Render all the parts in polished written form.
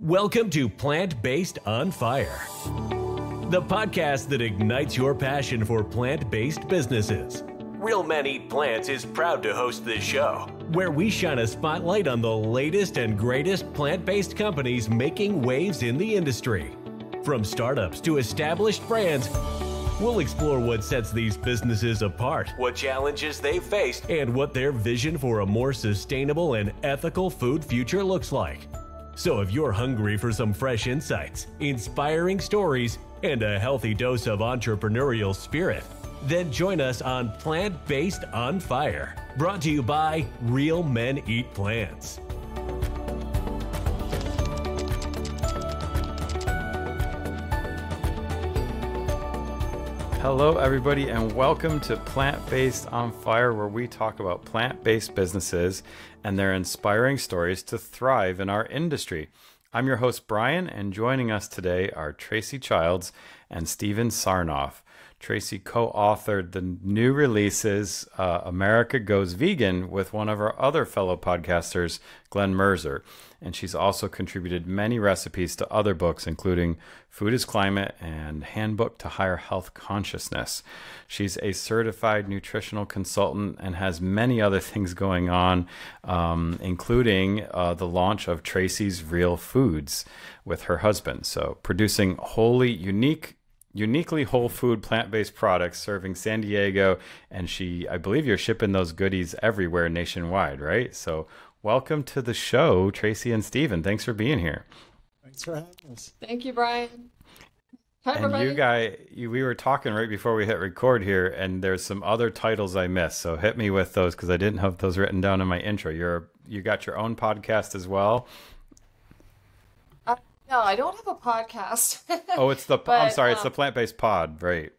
Welcome to Plant-Based on Fire, the podcast that ignites your passion for plant-based businesses. Real Men Eat Plants is proud to host this show, where we shine a spotlight on the latest and greatest plant-based companies making waves in the industry. From startups to established brands, we'll explore what sets these businesses apart, what challenges they've faced, and what their vision for a more sustainable and ethical food future looks like. So if you're hungry for some fresh insights, inspiring stories, and a healthy dose of entrepreneurial spirit, then join us on Plant-Based on Fire, brought to you by Real Men Eat Plants. Hello, everybody, and welcome to Plant-Based on Fire, where we talk about plant-based businesses and their inspiring stories to thrive in our industry. I'm your host, Brian, and joining us today are Tracy Childs and Steven Sarnoff. Tracy co-authored the new releases, America Goes Vegan, with one of our other fellow podcasters, Glenn Merzer. And she's also contributed many recipes to other books, including Food is Climate and Handbook to Higher Health Consciousness. She's a certified nutritional consultant and has many other things going on, including the launch of Tracy's Real Foods with her husband. So producing uniquely whole food plant-based products serving San Diego, and I believe you're shipping those goodies everywhere nationwide, right? So welcome to the show, Tracy and Steven. Thanks for being here. Thanks for having us. Thank you, Brian. Hi, and everybody. we were talking right before we hit record here, and there's some other titles I missed, so hit me with those because I didn't have those written down in my intro. You got your own podcast as well. No, I don't have a podcast. Oh, it's the I'm sorry, it's the Plant-Based Pod, right?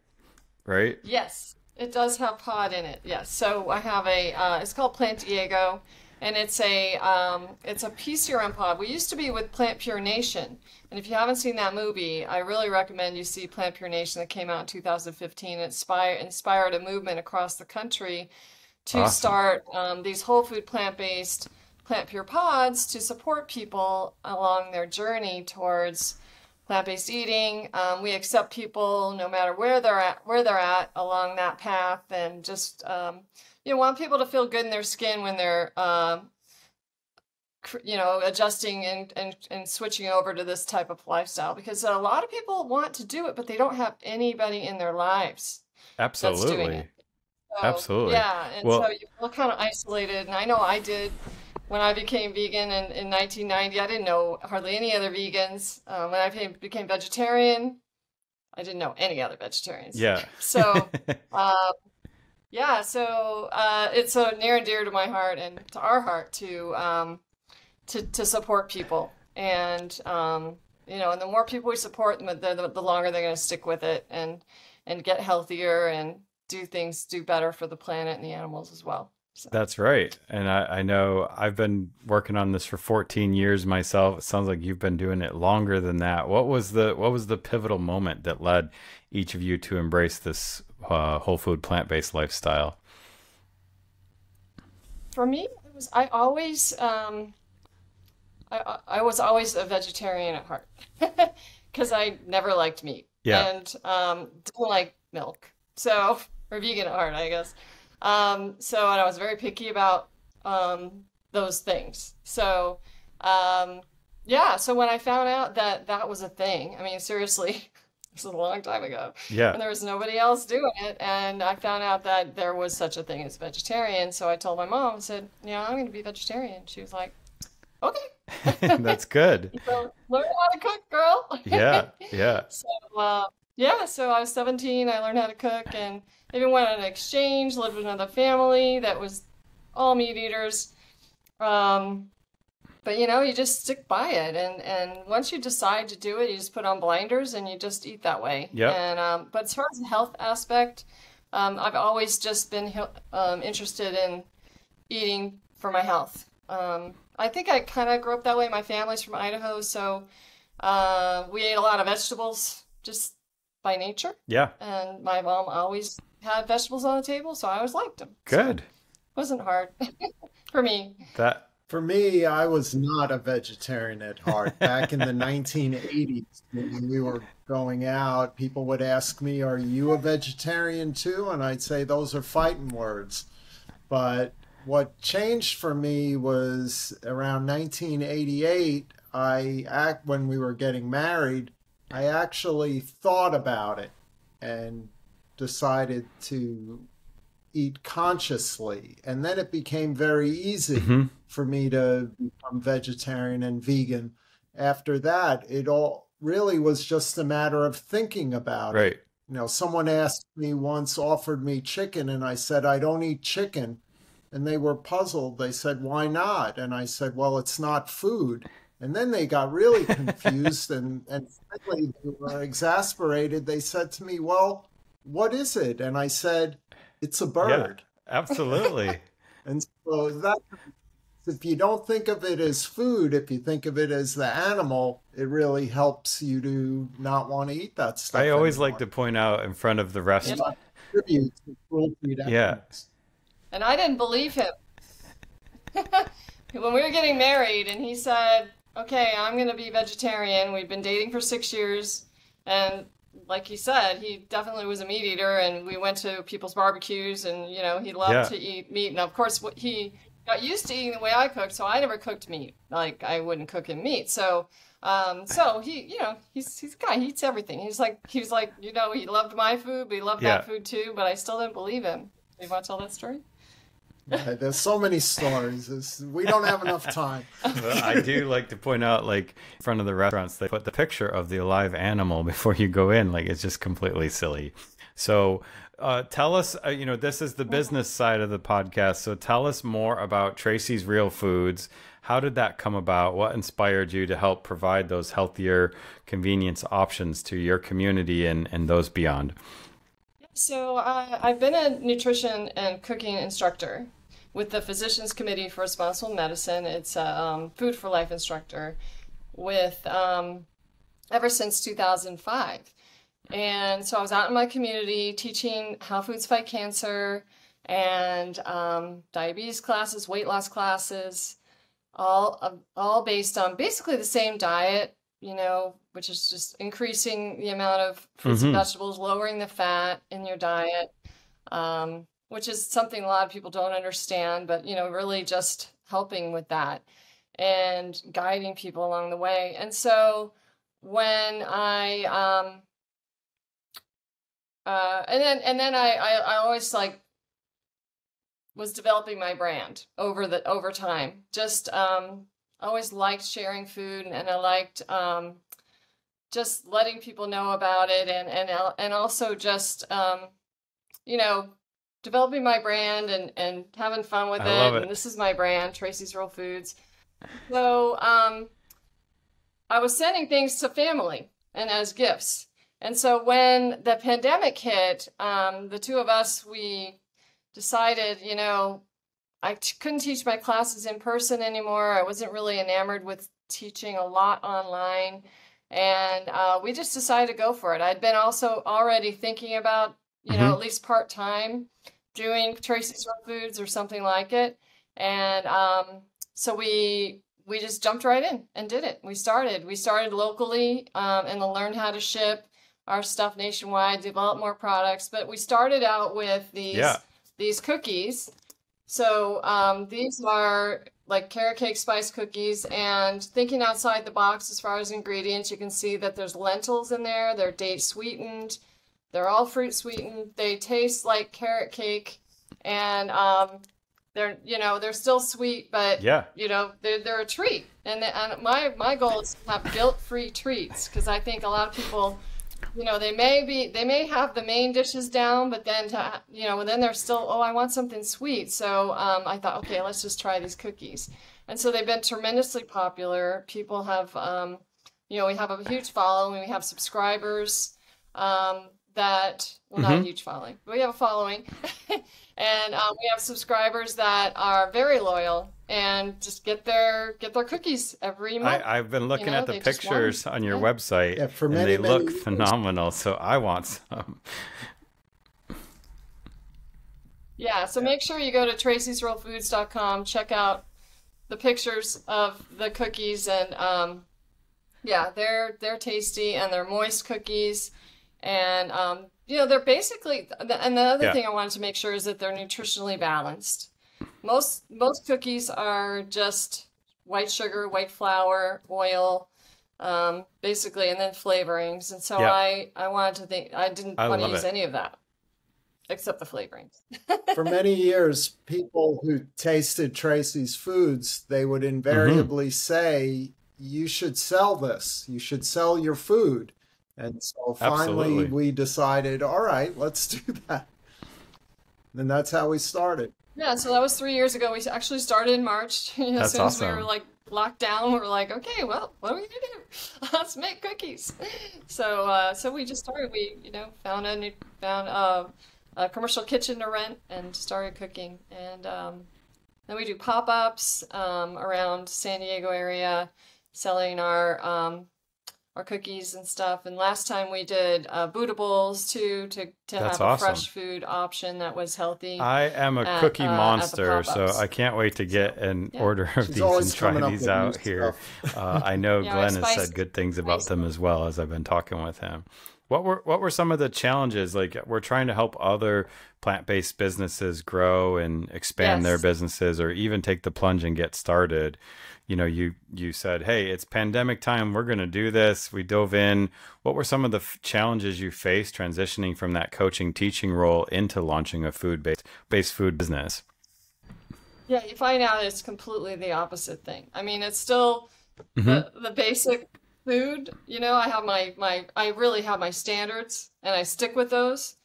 Right? Yes, it does have pod in it. Yes, so I have it's called Plant Diego, and it's a PCRM pod. We used to be with Plant Pure Nation, and if you haven't seen that movie, I really recommend you see Plant Pure Nation that came out in 2015. It inspired a movement across the country to start these whole food plant-based Plant Pure pods to support people along their journey towards plant-based eating. We accept people no matter where they're at along that path, and just want people to feel good in their skin when they're adjusting and switching over to this type of lifestyle, because a lot of people want to do it, but they don't have anybody in their lives that's doing it. So, Absolutely. Yeah, and so you feel kind of isolated, and I know I did. When I became vegan in 1990, I didn't know hardly any other vegans. When I became vegetarian, I didn't know any other vegetarians. Yeah. So, it's so near and dear to my heart and to our heart to support people. And, and the more people we support, the longer they're going to stick with it and get healthier and do better for the planet and the animals as well. So. That's right. And I know I've been working on this for 14 years myself. It sounds like you've been doing it longer than that. What was the pivotal moment that led each of you to embrace this whole food plant-based lifestyle? For me, it was I was always a vegetarian at heart because I never liked meat. Yeah. And didn't like milk. So, or vegan at heart, I guess. And I was very picky about those things. So, so when I found out that was a thing, I mean, seriously, this was a long time ago. Yeah. And there was nobody else doing it, and I found out that there was such a thing as vegetarian. So I told my mom, I said, "Yeah, I'm going to be vegetarian." She was like, "Okay." That's good. So learn how to cook, girl. Yeah. Yeah. So I was 17. I learned how to cook, and even went on an exchange, lived with another family that was all meat eaters. But you just stick by it, and once you decide to do it, you just put on blinders and you just eat that way. Yeah. And but as far as the health aspect, I've always just been interested in eating for my health. I think I kind of grew up that way. My family's from Idaho, so we ate a lot of vegetables just by nature. Yeah. And my mom always had vegetables on the table, so I always liked them. Good. So it wasn't hard for me. For me, I was not a vegetarian at heart. Back in the 1980s, when we were going out, people would ask me, "Are you a vegetarian too?" And I'd say, "Those are fighting words." But what changed for me was around 1988, when we were getting married, I actually thought about it and decided to eat consciously. And then it became very easy for me to become vegetarian and vegan. After that, it all really was just a matter of thinking about it. Right. Someone asked me once, offered me chicken, and I said, "I don't eat chicken." And they were puzzled. They said, "Why not?" And I said, "Well, it's not food." And then they got really confused and finally they were exasperated. They said to me, "Well, what is it?" And I said, "It's a bird." Yeah, absolutely. And so if you don't think of it as food, if you think of it as the animal, it really helps you to not want to eat that stuff I always anymore. like to point out in front of the restaurant. Tribute to cruelty to Yeah. animals. And I didn't believe him. When we were getting married and he said, "Okay, I'm going to be vegetarian." We'd been dating for 6 years. And like he said, he definitely was a meat eater. And we went to people's barbecues and, he loved to eat meat. And of course, he got used to eating the way I cooked. So I never cooked meat. Like I wouldn't cook him meat. So he, he's a guy, he eats everything. He was like, he loved my food, but he loved that food too. But I still didn't believe him. You want to tell that story? There's so many stories. We don't have enough time. Well, I do like to point out, like, in front of the restaurants, they put the picture of the alive animal before you go in. Like, it's just completely silly. So tell us, this is the business side of the podcast. So tell us more about Tracy's Real Foods. How did that come about? What inspired you to help provide those healthier convenience options to your community and those beyond? So I've been a nutrition and cooking instructor with the Physicians Committee for Responsible Medicine. It's a Food for Life instructor with ever since 2005. And so I was out in my community teaching how foods fight cancer and diabetes classes, weight loss classes, all based on basically the same diet, which is just increasing the amount of fruits and vegetables, lowering the fat in your diet, which is something a lot of people don't understand, but, really just helping with that and guiding people along the way. And so when I, and then I always was developing my brand over time. Just, always liked sharing food and I liked, just letting people know about it and also just, developing my brand and having fun with it. And this is my brand, Tracy's Real Foods. So I was sending things to family and as gifts. And so when the pandemic hit, the two of us, we decided, I couldn't teach my classes in person anymore. I wasn't really enamored with teaching a lot online. And we just decided to go for it. I'd been also already thinking about, at least part-time doing Tracy's Real Foods or something like it. And so we just jumped right in and did it. We started locally and learned how to ship our stuff nationwide, develop more products. But we started out with these cookies. So these are like carrot cake spice cookies, and thinking outside the box as far as ingredients, you can see that there's lentils in there. They're date sweetened. They're all fruit sweetened. They taste like carrot cake, and they're still sweet, but they're a treat. And my goal is to have guilt-free treats, because I think a lot of people, they may have the main dishes down, but then then they're still, I want something sweet. So I thought, okay, let's just try these cookies. And so they've been tremendously popular. People have, we have a huge following. We have subscribers not a huge following, but we have a following. And we have subscribers that are very loyal and just get their cookies every month. I've been looking at the pictures on your website, and they look phenomenal. So I want some. Yeah, so make sure you go to tracysrealfoods.com, check out the pictures of the cookies, and yeah, they're tasty and they're moist cookies, and they're basically. And the other thing I wanted to make sure is that they're nutritionally balanced. Most cookies are just white sugar, white flour, oil, basically, and then flavorings. And so I wanted to think I didn't want to use any of that except the flavorings. For many years, people who tasted Tracy's foods, they would invariably say, you should sell this. You should sell your food. And so finally we decided, all right, let's do that. And that's how we started. Yeah, so that was 3 years ago. We actually started in March. As soon as we were like locked down, we were like, okay, well, what are we gonna do? Let's make cookies. So we just started. We found a commercial kitchen to rent and started cooking. And then we do pop-ups around San Diego area, selling our cookies and stuff. And last time we did Buddha bowls too, to have a fresh food option that was healthy. I am a cookie monster, so I can't wait to get an order of these and try these out here. I know Glenn has said good things about them as well, as I've been talking with him. What were some of the challenges? Like, we're trying to help other plant-based businesses grow and expand their businesses, or even take the plunge and get started. You said, hey, it's pandemic time, we're going to do this. We dove in. What were some of the challenges you faced transitioning from that coaching, teaching role into launching a food-based food business? Yeah, you find out it's completely the opposite thing. I mean, it's still the basic food. I really have my standards, and I stick with those.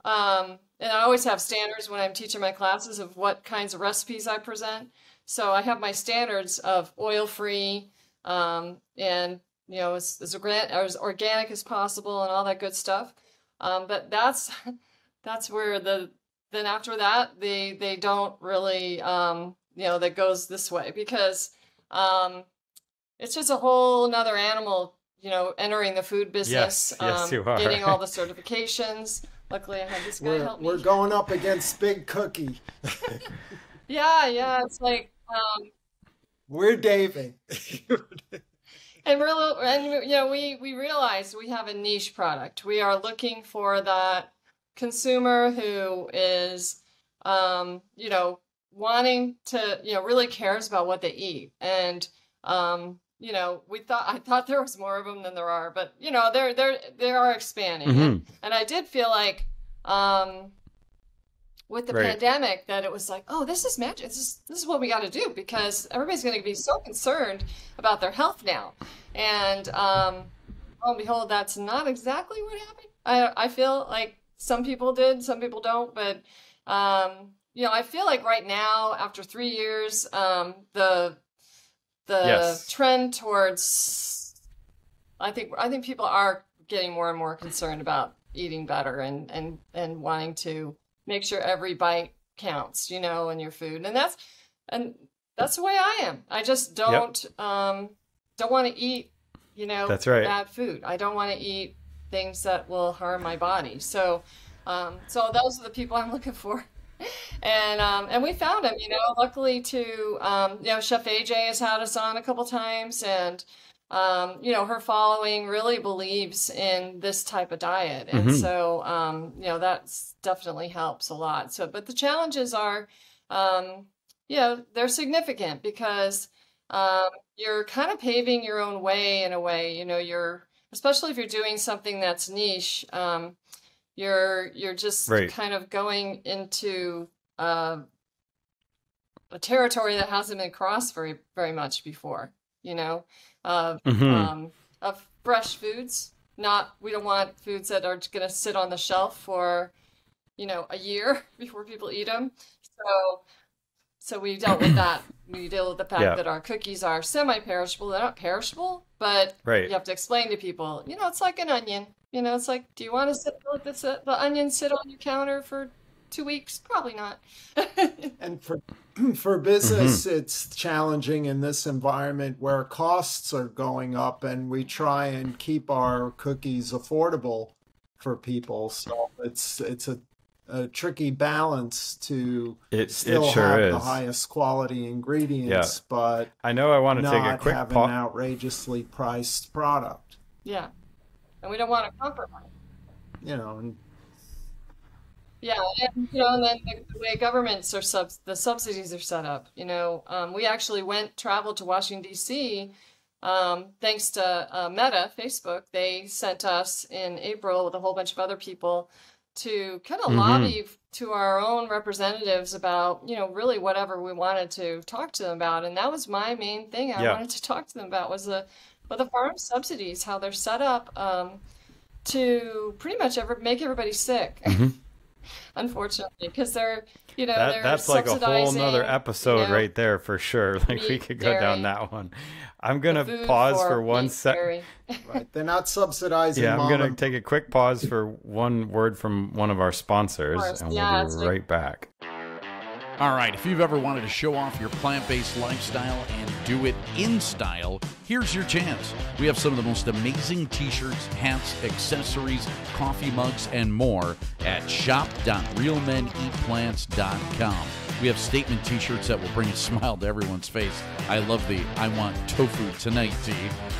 And I always have standards when I'm teaching my classes of what kinds of recipes I present. So I have my standards of oil-free, and as organic as possible, and all that good stuff. But that's where then after that they don't really that goes this way, because it's just a whole nother animal, entering the food business. Yes, you are. Getting all the certifications. Luckily, I had this guy help me. We're going up against Big Cookie. Yeah, it's like. We're David. We realize we have a niche product. We are looking for that consumer who is, wanting to, really cares about what they eat. And, I thought there was more of them than there are, but they are expanding. And I did feel like, with the pandemic, that it was like, oh, this is magic. This is what we got to do, because everybody's going to be so concerned about their health now. And lo and behold, that's not exactly what happened. I feel like some people did, some people don't. But I feel like right now, after 3 years, the trend towards, I think people are getting more and more concerned about eating better and wanting to make sure every bite counts, in your food. And that's the way I am. I just don't want to eat, that's right, bad food. I don't want to eat things that will harm my body. So those are the people I'm looking for. And we found them, luckily too. Chef AJ has had us on a couple times, and her following really believes in this type of diet. And so, that's definitely helps a lot. So, but the challenges are, they're significant, because you're kind of paving your own way in a way. Especially if you're doing something that's niche, you're just kind of going into a territory that hasn't been crossed very, very much before, of fresh foods. We don't want foods that are going to sit on the shelf for, a year before people eat them. So we dealt with that. We deal with the fact that our cookies are semi-perishable. They're not perishable, but you have to explain to people, it's like an onion. It's like, do you want to let the onion sit on your counter for 2 weeks? Probably not. And for business, it's challenging in this environment where costs are going up, and we try and keep our cookies affordable for people. So it's a tricky balance to It still sure have is. the highest quality ingredients, but I know I want to take a not quick have an pause. outrageously priced product. Yeah. And we don't want to compromise. And Yeah, and and then the way governments are the subsidies are set up. We actually traveled to Washington D.C. Thanks to Meta, Facebook. They sent us in April with a whole bunch of other people to kind of lobby to our own representatives about really whatever we wanted to talk to them about, and that was my main thing. I wanted to talk to them about was the farm subsidies, how they're set up to pretty much make everybody sick. Unfortunately, because they're That's like a whole nother episode right there for sure. Like meat, we could go down dairy, that one. I'm gonna the food pause for for one meat, sec. dairy. right, they're not subsidizing. Yeah, I'm mom gonna and take a quick pause for one word from one of our sponsors, course, and yeah, we'll it's be like- right back. All right, if you've ever wanted to show off your plant-based lifestyle and do it in style, here's your chance. We have some of the most amazing t-shirts, hats, accessories, coffee mugs, and more at shop.realmeneatplants.com. We have statement t-shirts that will bring a smile to everyone's face. I love the I want tofu tonight tee.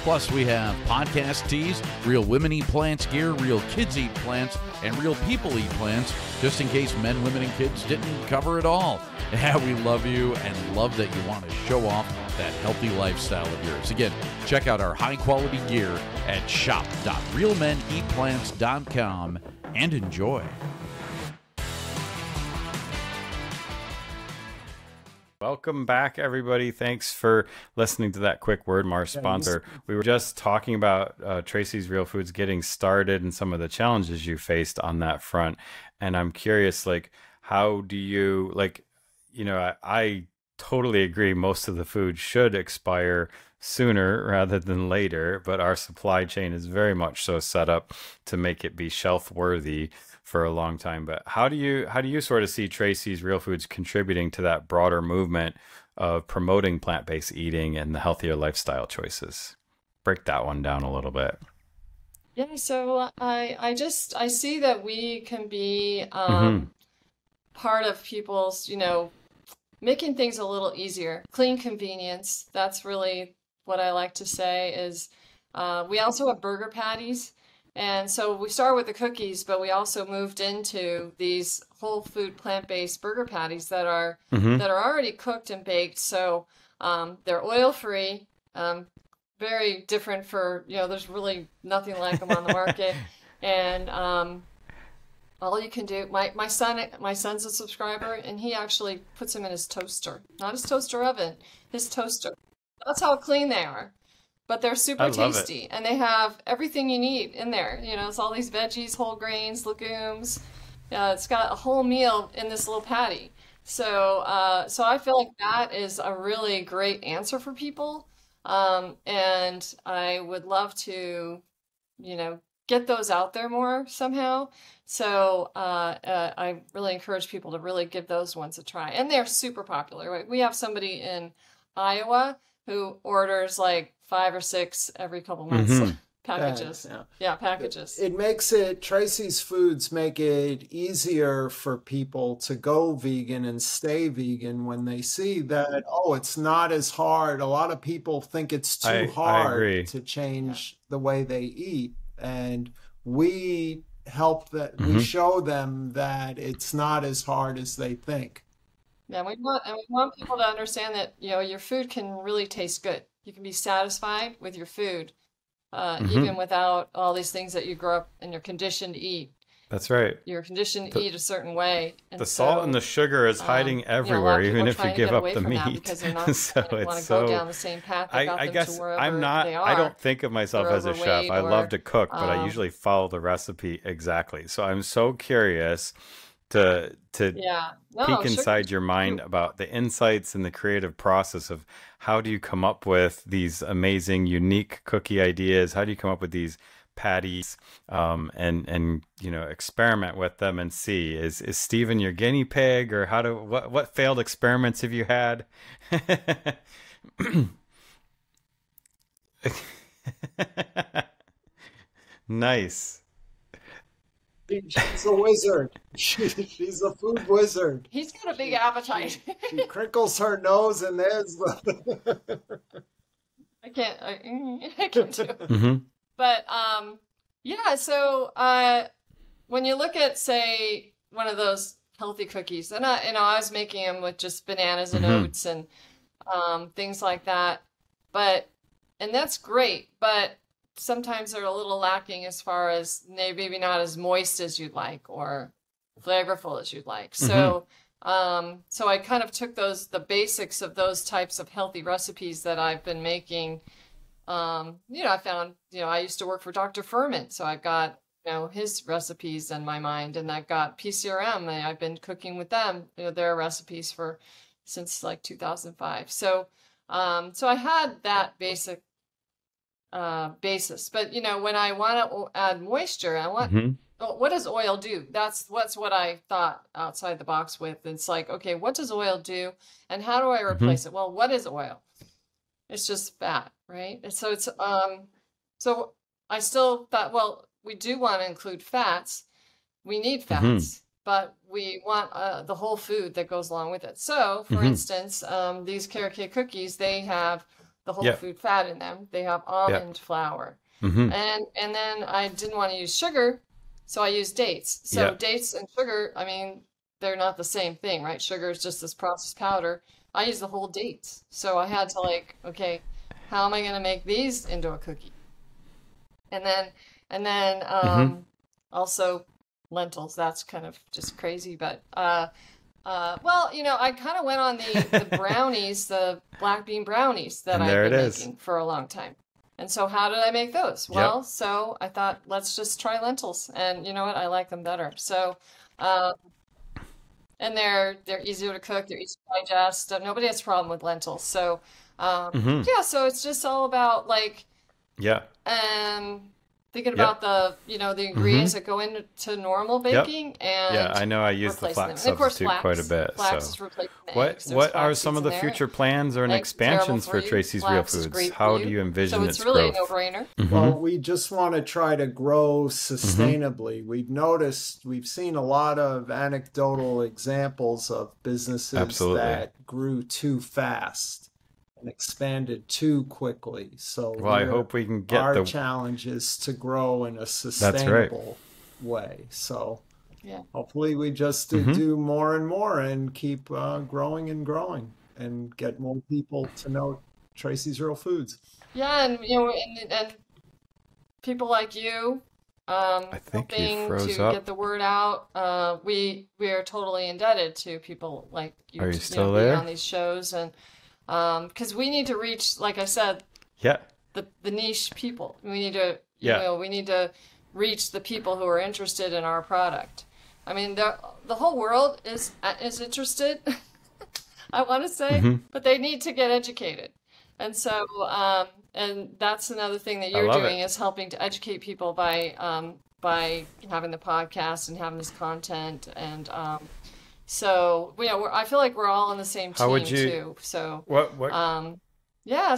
Plus, we have podcast tees, Real Women Eat Plants gear, Real Kids Eat Plants, and Real People Eat Plants, just in case men, women, and kids didn't cover it all. Yeah, we love you and love that you want to show off that healthy lifestyle of yours. Again, check out our high-quality gear at shop.realmeneatplants.com and enjoy. Welcome back, everybody. Thanks for listening to that quick word from our sponsor. We were just talking about Tracy's Real Foods getting started and some of the challenges you faced on that front. And I'm curious, like, how do you, I totally agree most of the food should expire sooner rather than later, but our supply chain is very much so set up to make it be shelf worthy for a long time. But how do you sort of see Tracy's Real Foods contributing to that broader movement of promoting plant-based eating and the healthier lifestyle choices? Break that one down a little bit. Yeah, so I see that we can be part of people's, making things a little easier. Clean convenience. That's really what I like to say is we also have burger patties. And so we started with the cookies, but we also moved into these whole food plant-based burger patties that are already cooked and baked. So they're oil-free, very different there's really nothing like them on the market. And all you can do, my son's a subscriber, and he actually puts them in his toaster, not his toaster oven, his toaster. That's how clean they are. But they're super tasty, and they have everything you need in there. It's all these veggies, whole grains, legumes. It's got a whole meal in this little patty. So I feel like that is a really great answer for people. And I would love to, get those out there more somehow. So I really encourage people to really give those ones a try. And they're super popular, right? We have somebody in Iowa who orders like 5 or 6 every couple months. Packages. Yeah, packages. Tracy's Foods make it easier for people to go vegan and stay vegan when they see that, it's not as hard. A lot of people think it's too hard to change the way they eat. And we help that, we show them that it's not as hard as they think. Yeah, we want people to understand that, your food can really taste good. You can be satisfied with your food. Even without all these things that you grow up and you're conditioned to eat. That's right. You're conditioned to eat a certain way. And the salt and the sugar is hiding everywhere, even if you give up the meat. Because they're not want to go down the same path. I guess I'm not. I don't think of myself as a chef. I love to cook, but I usually follow the recipe exactly. So I'm so curious to peek inside your mind about the insights and the creative process of how do you come up with these amazing, unique cookie ideas? How do you come up with these patties and experiment with them and see? Is Steven your guinea pig, or what failed experiments have you had? Nice. She's a wizard. She's a food wizard. He's got a big appetite. She crinkles her nose, and there's the. I can't do it. Mm-hmm. But yeah. So when you look at, say, one of those healthy cookies, and I was making them with just bananas and Mm-hmm. oats and things like that. And that's great, but sometimes they're a little lacking as far as maybe not as moist as you'd like or flavorful as you'd like. So, so I kind of took the basics of those types of healthy recipes that I've been making. I found, I used to work for Dr. Furman, so I've got, his recipes in my mind, and I've got PCRM, and I've been cooking with them, their recipes since like 2005. So, so I had that basic basis, but when I want to add moisture, I want, what does oil do? That's what I thought outside the box with. It's like, okay, what does oil do, and how do I replace it? Well, what is oil? It's just fat, right? And so it's so I still thought, well, we do want to include fats. We need fats, but we want the whole food that goes along with it. So, for instance, these carrot cake cookies, they have the whole food fat in them. They have almond flour. And then I didn't want to use sugar, so I used dates. So dates and sugar, I mean, they're not the same thing, right? Sugar is just this processed powder. I use the whole dates. So I had to okay, how am I going to make these into a cookie? And then also lentils. That's kind of just crazy, but well, I kind of went on the brownies, the black bean brownies that I've been making for a long time. And so how did I make those? Well, so I thought, let's just try lentils. And you know what? I like them better. So, and they're easier to cook. They're easy to digest. Nobody has a problem with lentils. So, so it's just all about thinking about the ingredients that go into normal baking, and I know I use the flax substitute quite a bit. So what are some of the future plans or expansions for Tracy's Real Foods? How do you envision its growth? So it's really a no-brainer. Well, we just want to try to grow sustainably. We've seen a lot of anecdotal examples of businesses that grew too fast and expanded too quickly. So I hope we can get our challenge is to grow in a sustainable way. So hopefully we just do more and more and keep growing and get more people to know Tracy's Real Foods. Yeah, and and people like you, I think helping to up. get the word out. We are totally indebted to people like you. Are you still there? Being on these shows, and because we need to reach, like I said, the niche people. We need to, we need to reach the people who are interested in our product. I mean, the whole world is interested, I want to say, but they need to get educated. And so, and that's another thing that you're doing is helping to educate people by having the podcast and having this content. And so, I feel like we're all on the same team too. So what?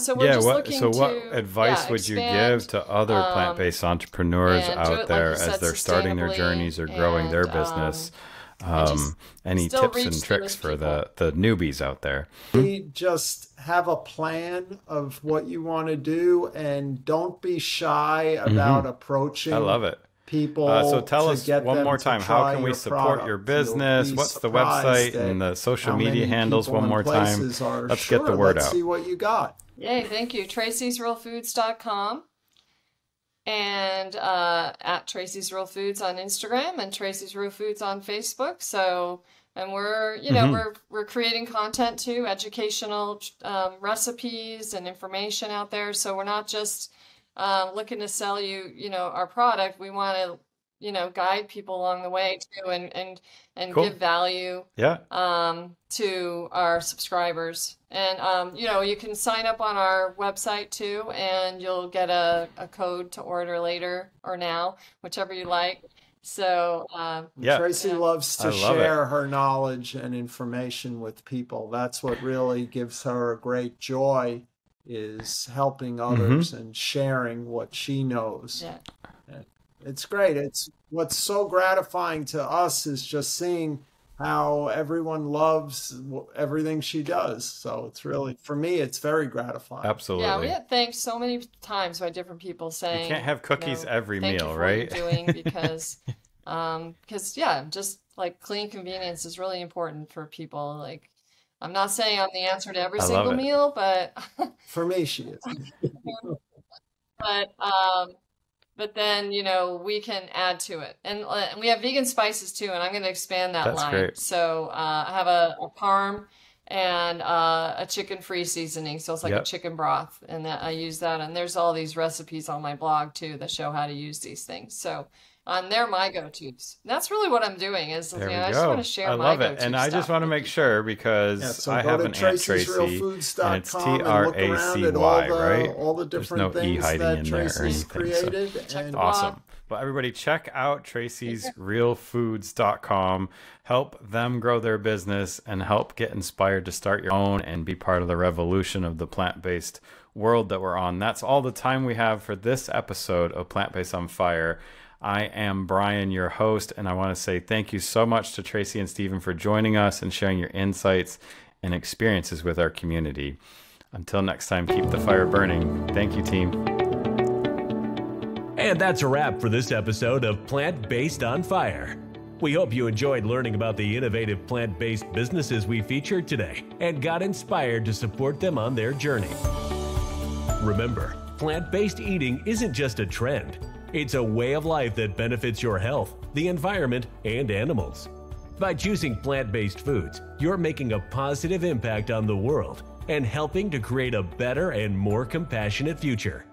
So we're just looking to. So what advice would you give to other plant-based entrepreneurs out there as they're starting their journeys or growing their business? Any tips and tricks for the newbies out there? We just have a plan of what you want to do, and don't be shy about approaching. I love it. People. So tell us one more time, how can we support your business? What's the website and the social media handles one more time? Let's get the word out. Let's see what you got. Yay, thank you. Tracy'sRealFoods.com and at Tracy's Real Foods on Instagram and Tracy's Real Foods on Facebook. So, and we're, we're creating content too, educational recipes and information out there. So we're not just looking to sell you, our product. We want to, guide people along the way too, and give value to our subscribers. And, you can sign up on our website too, and you'll get a code to order later or now, whichever you like. So, Tracy loves to share her knowledge and information with people. That's what really gives her a great joy, is helping others and sharing what she knows. It's great. It's what's so gratifying to us is just seeing how everyone loves everything she does. So it's really, for me, it's very gratifying. Absolutely. Yeah, we get thanked so many times by different people saying, You can't have cookies every thank meal, you for right? What you're doing because yeah, just like clean convenience is really important for people. Like, I'm not saying I'm the answer to every I love single it. meal, but For me, she is. but then we can add to it, and we have vegan spices too, and I'm going to expand that That's line. great. So I have a parm and a chicken free seasoning, so it's like a chicken broth, and that I use that. And there's all these recipes on my blog too that show how to use these things. So they're my go-tos. That's really what I'm doing. Is There we I go. just want to share I my love go-to it. And I just stuff want to with make people. sure because So I go have to an Aunt Tracy, and it's Tracy'sRealFoods.com and look around at TRACY, right? all the There's different no E things hiding that in there or Tracy's anything. created. Check And the blog. Awesome. Well, everybody, check out Tracy's realfoods.com. Help them grow their business and help get inspired to start your own and be part of the revolution of the plant-based world that we're on. That's all the time we have for this episode of Plant-Based on Fire. I am Brian, your host, and I want to say thank you so much to Tracy and Steven for joining us and sharing your insights and experiences with our community. Until next time, keep the fire burning. Thank you, team. And that's a wrap for this episode of Plant-Based on Fire. We hope you enjoyed learning about the innovative plant-based businesses we featured today and got inspired to support them on their journey. Remember, plant-based eating isn't just a trend. It's a way of life that benefits your health, the environment, and animals. By choosing plant-based foods, you're making a positive impact on the world and helping to create a better and more compassionate future.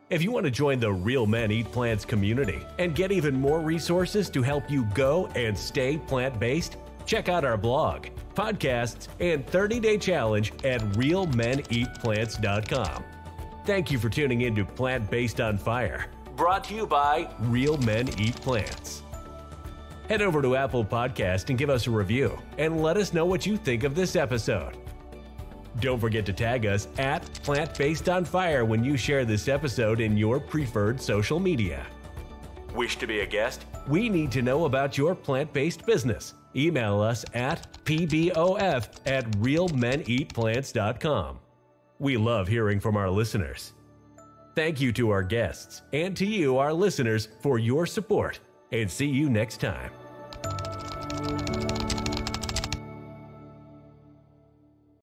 If you want to join the Real Men Eat Plants community and get even more resources to help you go and stay plant-based, check out our blog, podcasts, and 30-day challenge at realmeneatplants.com. Thank you for tuning in to Plant-Based on Fire, brought to you by Real Men Eat Plants. Head over to Apple Podcast and give us a review and let us know what you think of this episode. Don't forget to tag us at Plant-Based on Fire when you share this episode in your preferred social media. Wish to be a guest? We need to know about your plant-based business. Email us at pbof@realmeneatplants.com. We love hearing from our listeners. Thank you to our guests and to you, our listeners, for your support, and see you next time.